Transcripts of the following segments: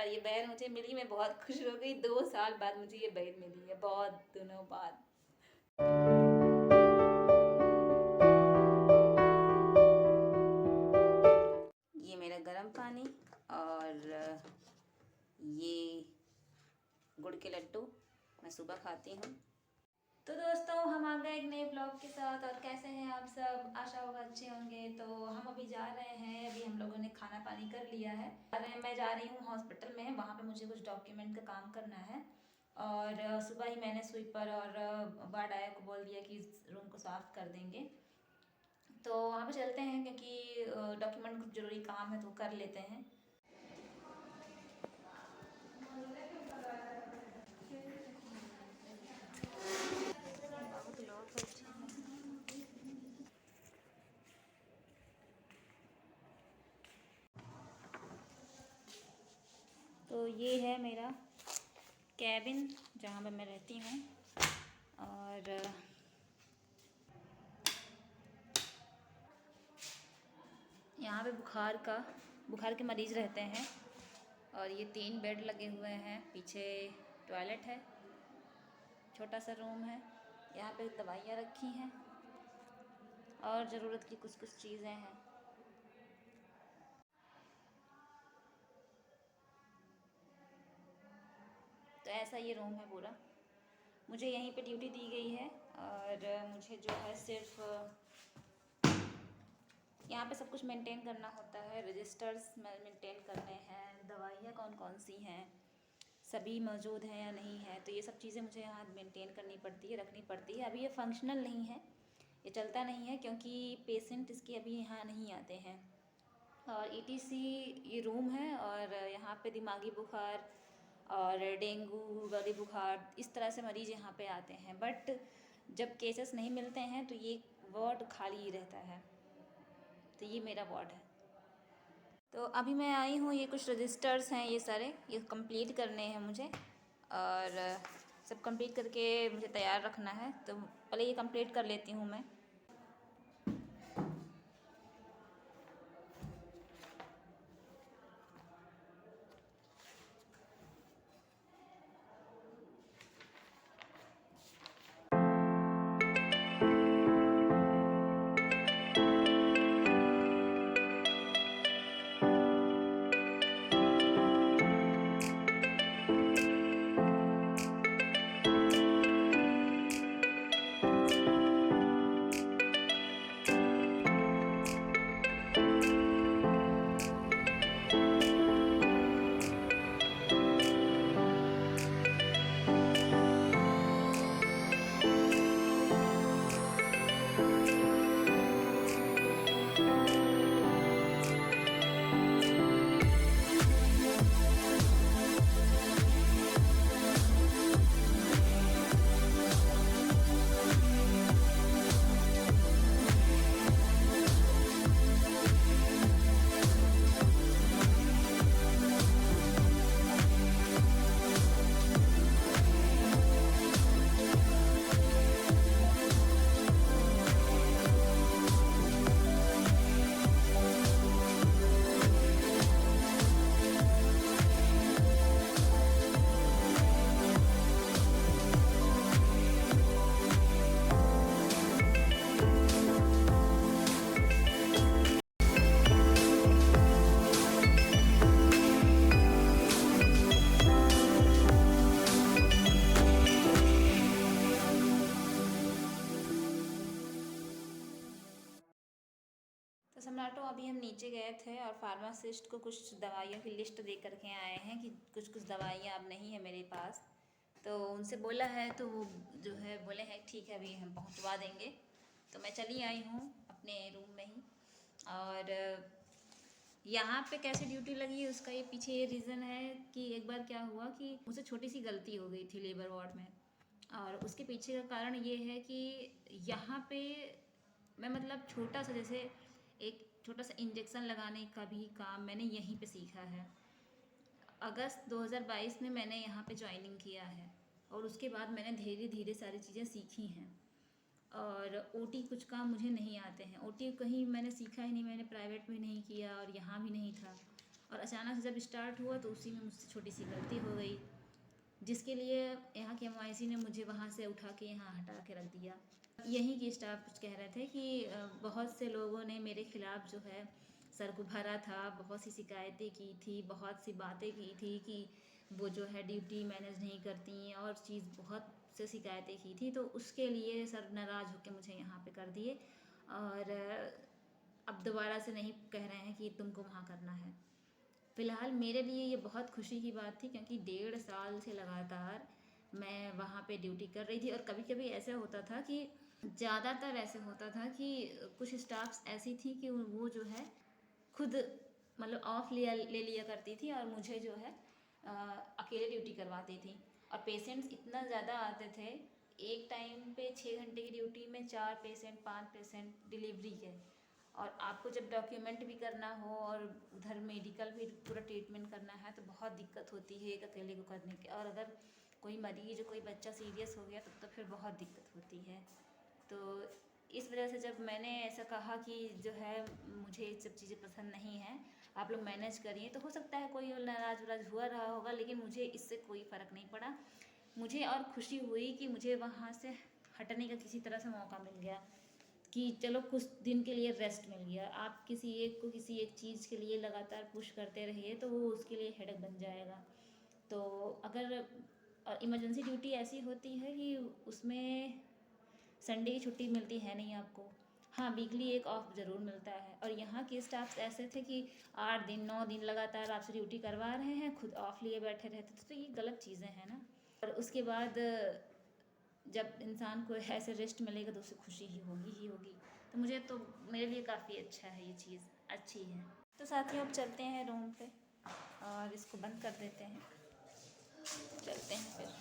और ये बैर मुझे मिली, मैं बहुत खुश हो गई। 2 साल बाद मुझे ये बैर मिली है, बहुत दिनों बाद। ये मेरा गर्म पानी और ये गुड़ के लड्डू मैं सुबह खाती हूँ। तो दोस्तों हम आ गए एक नए ब्लॉग के साथ। और कैसे हैं आप सब? आशा होगा अच्छे होंगे। तो हम अभी जा रहे हैं, अभी हम लोगों ने खाना पानी कर लिया है। मैं जा रही हूँ हॉस्पिटल में, वहाँ पे मुझे कुछ डॉक्यूमेंट का काम करना है। और सुबह ही मैंने स्वीपर और वार्ड आया को बोल दिया कि इस रूम को साफ़ कर देंगे। तो वहाँ पे चलते हैं क्योंकि डॉक्यूमेंट कुछ ज़रूरी काम है तो कर लेते हैं। बहुत लोग बैठे हैं। तो ये है मेरा कैबिन जहाँ पे मैं रहती हूँ। और यहाँ पे बुखार के मरीज़ रहते हैं। और ये 3 बेड लगे हुए हैं, पीछे टॉयलेट है, छोटा सा रूम है। यहाँ पे दवाइयाँ रखी हैं और ज़रूरत की कुछ कुछ चीज़ें हैं। तो ऐसा ये रूम है पूरा। मुझे यहीं पे ड्यूटी दी गई है और मुझे जो है सिर्फ यहाँ पे सब कुछ मेंटेन करना होता है। रजिस्टर्स मेंटेन करने हैं, दवाइयाँ कौन कौन सी हैं, सभी मौजूद हैं या नहीं है, तो ये सब चीज़ें मुझे यहाँ मेंटेन करनी पड़ती है, रखनी पड़ती है। अभी ये फंक्शनल नहीं है, ये चलता नहीं है क्योंकि पेशेंट इसके अभी यहाँ नहीं आते हैं। और ईटीसी ये रूम है और यहाँ पे दिमागी बुखार और डेंगू, गले बुखार, इस तरह से मरीज़ यहाँ पे आते हैं। बट जब केसेस नहीं मिलते हैं तो ये वार्ड खाली ही रहता है। तो ये मेरा वार्ड है। तो अभी मैं आई हूँ, ये कुछ रजिस्टर्स हैं, ये सारे ये कंप्लीट करने हैं मुझे। और सब कंप्लीट करके मुझे तैयार रखना है, तो पहले ये कंप्लीट कर लेती हूँ मैं। तो सम्राटो अभी हम नीचे गए थे और फार्मासिस्ट को कुछ दवाइयों की लिस्ट दे करके आए हैं कि कुछ कुछ दवाइयाँ अब नहीं है मेरे पास। तो उनसे बोला है तो वो जो है बोले हैं ठीक है अभी हम पहुंचवा देंगे। तो मैं चली आई हूँ अपने रूम में ही। और यहाँ पे कैसे ड्यूटी लगी है उसका ये पीछे ये रीज़न है कि एक बार क्या हुआ कि मुझसे छोटी सी गलती हो गई थी लेबर वार्ड में। और उसके पीछे का कारण ये है कि यहाँ पे मैं मतलब छोटा सा जैसे एक छोटा सा इंजेक्शन लगाने का भी काम मैंने यहीं पे सीखा है। अगस्त 2022 में मैंने यहाँ पे ज्वाइनिंग किया है और उसके बाद मैंने धीरे धीरे सारी चीज़ें सीखी हैं। और ओटी कुछ काम मुझे नहीं आते हैं, ओटी कहीं मैंने सीखा ही नहीं, मैंने प्राइवेट में नहीं किया और यहाँ भी नहीं था। और अचानक से जब स्टार्ट हुआ तो उसी में मुझसे छोटी सी गलती हो गई, जिसके लिए यहाँ के एमवाईसी ने मुझे वहाँ से उठा के यहाँ हटा के रख दिया। यहीं के स्टाफ कुछ कह रहे थे कि बहुत से लोगों ने मेरे खिलाफ़ जो है सर को भरा था, बहुत सी शिकायतें की थी, बहुत सी बातें की थी कि वो जो है ड्यूटी मैनेज नहीं करती और चीज़ बहुत से शिकायतें की थी। तो उसके लिए सर नाराज़ होकर मुझे यहाँ पे कर दिए और अब दोबारा से नहीं कह रहे हैं कि तुमको वहाँ करना है। फ़िलहाल मेरे लिए ये बहुत खुशी की बात थी, क्योंकि 1.5 साल से लगातार मैं वहाँ पे ड्यूटी कर रही थी। और कभी कभी ऐसा होता था कि ज़्यादातर ऐसे होता था कि कुछ स्टाफ्स ऐसी थी कि वो जो है खुद मतलब ऑफ ले लिया करती थी और मुझे जो है अकेले ड्यूटी करवाती थी। और पेशेंट्स इतना ज़्यादा आते थे, एक टाइम पे 6 घंटे की ड्यूटी में 4 पेशेंट 5 पेशेंट डिलीवरी के, और आपको जब डॉक्यूमेंट भी करना हो और उधर मेडिकल भी पूरा ट्रीटमेंट करना है तो बहुत दिक्कत होती है एक अकेले को करने की। और अगर कोई मरीज कोई बच्चा सीरियस हो गया तब तो फिर बहुत दिक्कत होती है। तो इस वजह से जब मैंने ऐसा कहा कि जो है मुझे ये सब चीज़ें पसंद नहीं हैं, आप लोग मैनेज करिए, तो हो सकता है कोई नाराज़ वराज हुआ रहा होगा, लेकिन मुझे इससे कोई फ़र्क नहीं पड़ा। मुझे और खुशी हुई कि मुझे वहाँ से हटने का किसी तरह से मौका मिल गया कि चलो कुछ दिन के लिए रेस्ट मिल गया। आप किसी एक को किसी एक चीज़ के लिए लगातार पुश करते रहिए तो वो उसके लिए हेडेक बन जाएगा। तो अगर इमरजेंसी ड्यूटी ऐसी होती है कि उसमें संडे की छुट्टी मिलती है नहीं आपको, हाँ वीकली एक ऑफ ज़रूर मिलता है। और यहाँ के स्टाफ ऐसे थे कि 8 दिन 9 दिन लगातार आपसे ड्यूटी करवा रहे हैं, खुद ऑफ लिए बैठे रहते थे, तो ये गलत चीज़ें हैं ना। और उसके बाद जब इंसान को ऐसे रेस्ट मिलेगा तो उसे खुशी ही होगी। तो मुझे तो मेरे लिए काफ़ी अच्छा है, ये चीज़ अच्छी है। तो साथियों अब चलते हैं रूम पे और इसको बंद कर देते हैं, चलते हैं फिर।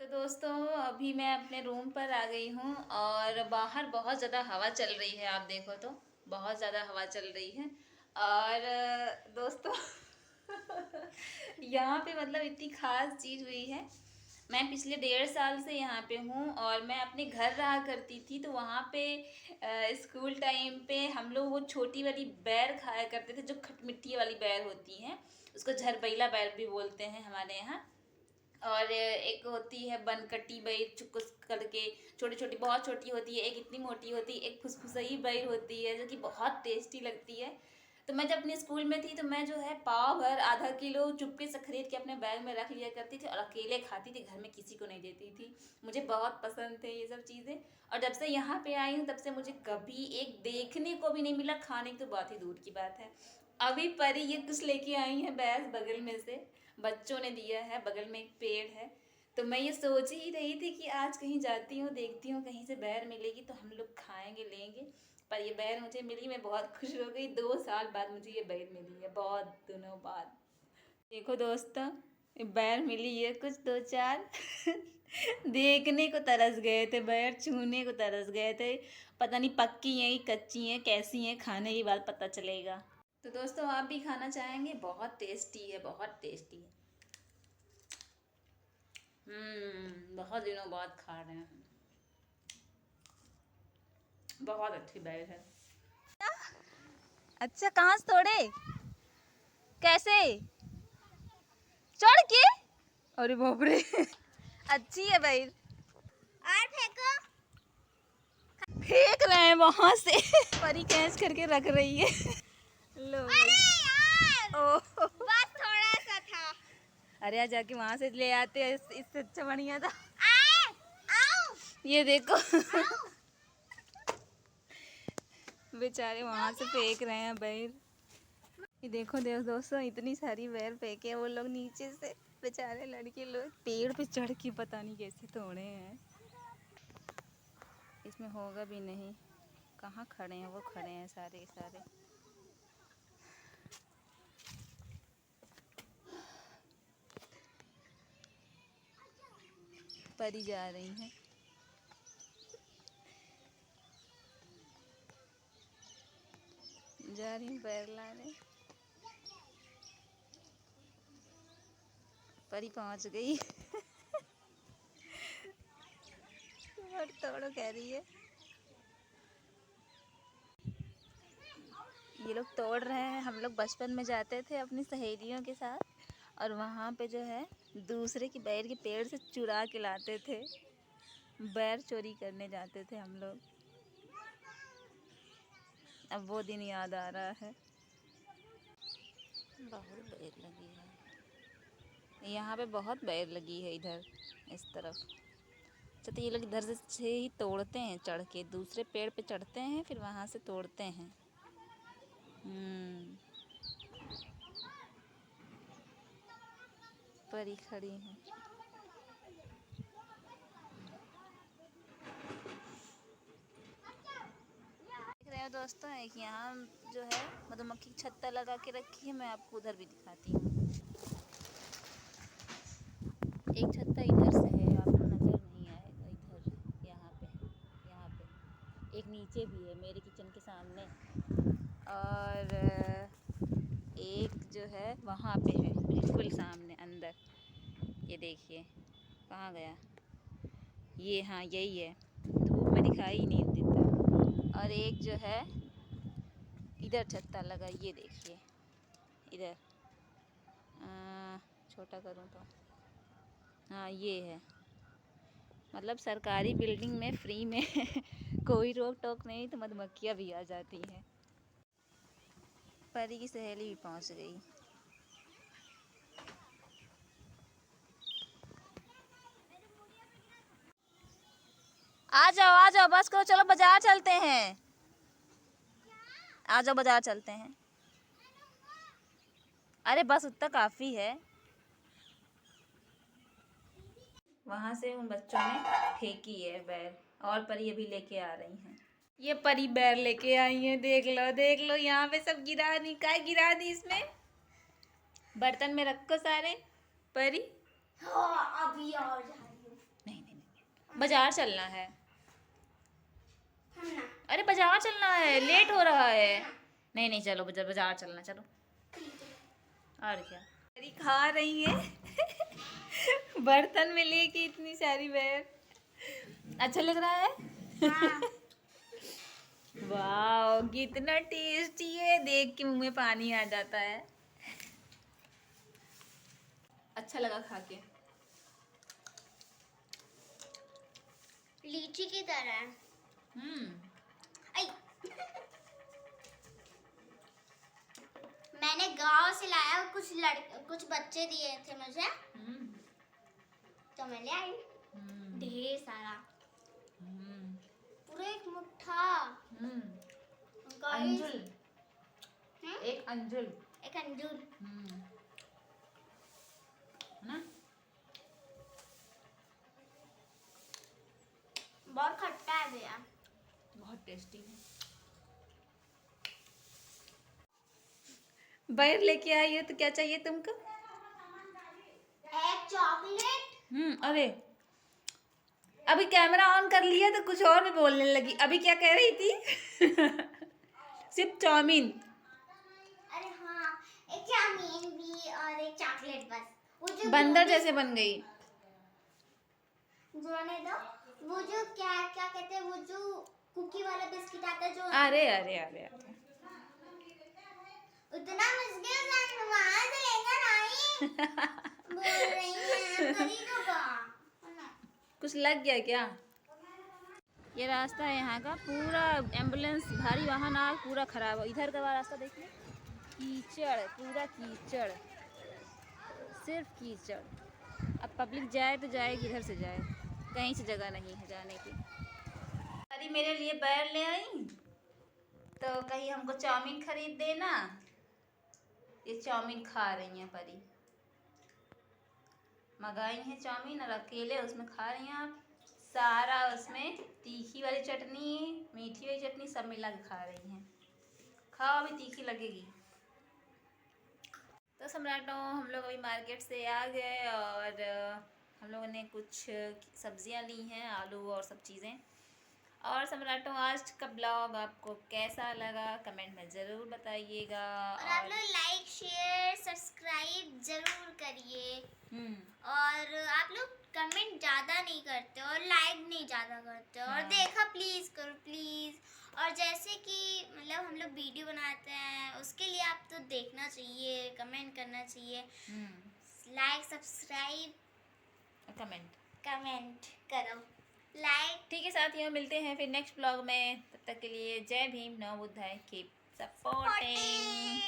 तो दोस्तों अभी मैं अपने रूम पर आ गई हूँ और बाहर बहुत ज़्यादा हवा चल रही है, आप देखो तो बहुत ज़्यादा हवा चल रही है। और दोस्तों यहाँ पे मतलब इतनी ख़ास चीज़ हुई है। मैं पिछले 1.5 साल से यहाँ पे हूँ और मैं अपने घर रहा करती थी, तो वहाँ पे स्कूल टाइम पे हम लोग वो छोटी वाली बैर खाया करते थे, जो खटमिट्टी वाली बैर होती हैं, उसको झरबैला बैर भी बोलते हैं हमारे यहाँ। और एक होती है बनकटी बैर चुकुस करके, छोटी छोटी बहुत छोटी होती है, एक इतनी मोटी होती है, एक फुसफुसई बैर होती है जो कि बहुत टेस्टी लगती है। तो मैं जब अपने स्कूल में थी तो मैं जो है पाव भर आधा किलो चुपके से खरीद के अपने बैग में रख लिया करती थी और अकेले खाती थी, घर में किसी को नहीं देती थी। मुझे बहुत पसंद थे ये सब चीज़ें। और जब से यहाँ पे आई हूँ तब से मुझे कभी एक देखने को भी नहीं मिला, खाने की तो बहुत ही दूर की बात है। अभी परी ये कुछ लेके आई है बैग बगल में से, बच्चों ने दिया है, बगल में एक पेड़ है। तो मैं ये सोच ही रही थी कि आज कहीं जाती हूँ, देखती हूँ कहीं से बैर मिलेगी तो हम लोग खाएंगे लेंगे। पर ये बैर मुझे मिली, मैं बहुत खुश हो गई। 2 साल बाद मुझे ये बैर मिली है, बहुत दिनों बाद। देखो दोस्तों ये बैर मिली है कुछ 2 4 देखने को तरस गए थे, बैर छूने को तरस गए थे। पता नहीं पक्की हैं कि कच्ची हैं, कैसी हैं, खाने के बाद पता चलेगा। तो दोस्तों आप भी खाना चाहेंगे? बहुत टेस्टी है, बहुत टेस्टी है। बहुत दिनों बाद खा रहे हैं, बहुत अच्छी बैग है। अच्छा कहाँ से तोड़े, कैसे, चढ़ के? अरे बाप रे अच्छी है भाई। और फेंको, फेंक रहे हैं वहां से परी कैच करके रख रही है लो। अरे यार ओ बस थोड़ा सा था। अरे आज जाके वहां से ले आते, इससे अच्छा बढ़िया था। आओ ये देखो बेचारे वहां से फेंक रहे हैं बैर। ये देखो दोस्तों इतनी सारी बैर फेंके वो लोग नीचे से, बेचारे लड़के लोग पेड़ पे चढ़ के पता नहीं कैसे तोड़े हैं। इसमें होगा भी नहीं, कहाँ खड़े हैं वो, खड़े हैं सारे सारे। परी जा रही हैं, जा रही रही हूँ पैर लाने। परी पहुंच गई। और तोड़ो कह रही है। ये लोग तोड़ रहे हैं। हम लोग बचपन में जाते थे अपनी सहेलियों के साथ और वहाँ पे जो है दूसरे की बैर के पेड़ से चुरा के लाते थे। बैर चोरी करने जाते थे हम लोग। अब वो दिन याद आ रहा है। बहुत बैर लगी है यहाँ पे, बहुत बैर लगी है इधर इस तरफ। अच्छा तो ये लोग इधर से ही तोड़ते हैं, चढ़ के दूसरे पेड़ पे चढ़ते हैं, फिर वहाँ से तोड़ते हैं। परी खड़ी है। देख रहे हो दोस्तों, एक यहाँ जो है मधुमक्खी की छत्ता लगा के रखी है। मैं आपको उधर भी दिखाती हूँ। एक छत्ता इधर से है, आपको नज़र नहीं आएगा। इधर यहाँ पे एक नीचे भी है मेरे किचन के सामने, और एक जो है वहाँ पे है बिल्कुल सामने अंदर। ये देखिए कहाँ गया ये, हाँ यही है, धूप में दिखाई ही नहीं देता। और एक जो है इधर छत्ता लगा, ये देखिए इधर। छोटा करूँ तो हाँ ये है। मतलब सरकारी बिल्डिंग में फ्री में कोई रोक टोक नहीं, तो मधुमक्खियाँ भी आ जाती हैं। परी की सहेली भी पहुंच गई। आ जाओ बस करो, चलो बाजार चलते हैं। आ जाओ बाजार चलते हैं। अरे बस उतना काफ़ी है। वहाँ से उन बच्चों ने फेंकी है बैर, और परी अभी लेके आ रही हैं। ये परी बैर लेके आई है, देख लो यहाँ पे सब गिरा दी। काय गिरा दी इसमें? बर्तन में रखो सारे। परी हाँ, अभी और जा रही हूँ। नहीं बाजार चलना है। अरे बाजार चलना है, लेट हो रहा है। नहीं चलो बाजार चलना, चलो। और क्या परी खा रही है बर्तन में लेके इतनी सारी बैर। अच्छा लग रहा है? हाँ। वाह कितना टेस्टी है, देख के मुंह में पानी आ जाता है। अच्छा लगा खा के। लीची की तरह। मैंने गांव से लाया, कुछ बच्चे दिए थे मुझे, तो मैं ले आई ढेर सारा, पूरा एक मुट्ठा। अंजुल, एक अंजुल ना, बहुत खट्टा है भैया, बहुत टेस्टी है। बैर लेके आई है तो क्या चाहिए तुमको? एक चॉकलेट। अरे अभी कैमरा ऑन कर लिया तो कुछ और भी बोलने लगी। अभी क्या कह रही थी? सिर्फ चाउमीन। अरे हाँ, एक चाउमीन भी और एक चॉकलेट बस। वो जो बंदर जैसे बन गई। जोने दो, वो जो क्या कहते हैं, वो जो कुकी वाला बिस्किट आता है जो। अरे अरे अरे अरे उतना मुश्किल वहाँ से लेकर आई। बोल रही है खरीदूंगा। कुछ लग गया क्या? ये रास्ता है यहाँ का, पूरा एम्बुलेंस भारी वाहन आ पूरा खराब है। इधर का रास्ता देखिए, कीचड़, पूरा कीचड़, सिर्फ कीचड़। अब पब्लिक जाए तो जाए किधर से जाए, कहीं से जगह नहीं है जाने की। अरे मेरे लिए बैर ले आई तो कहीं हमको चाउमीन खरीद देना। ये चाउमीन खा रही हैं परी, मंगाई है चाउमीन और अकेले उसमें खा रही हैं। आप सारा उसमें तीखी वाली चटनी, मीठी वाली चटनी सब मिला के खा रही हैं। खाओ, अभी तीखी लगेगी। तो सम्राटों, हम लोग अभी मार्केट से आ गए और हम लोगों ने कुछ सब्जियां ली हैं, आलू और सब चीज़ें। और सम्राटों आज का ब्लॉग आपको कैसा लगा कमेंट में ज़रूर बताइएगा। और आप लोग लाइक शेयर सब्सक्राइब जरूर करिए। और आप लोग कमेंट ज़्यादा नहीं करते और लाइक नहीं ज़्यादा करते और देखा प्लीज़ करो प्लीज़। और जैसे कि मतलब हम लोग वीडियो बनाते हैं उसके लिए आप तो देखना चाहिए, कमेंट करना चाहिए, लाइक सब्सक्राइब कमेंट करो लाइक। ठीक है साथियों, मिलते हैं फिर नेक्स्ट ब्लॉग में। तब तक के लिए जय भीम, नमो बुद्धाय, कीप सपोर्टिंग।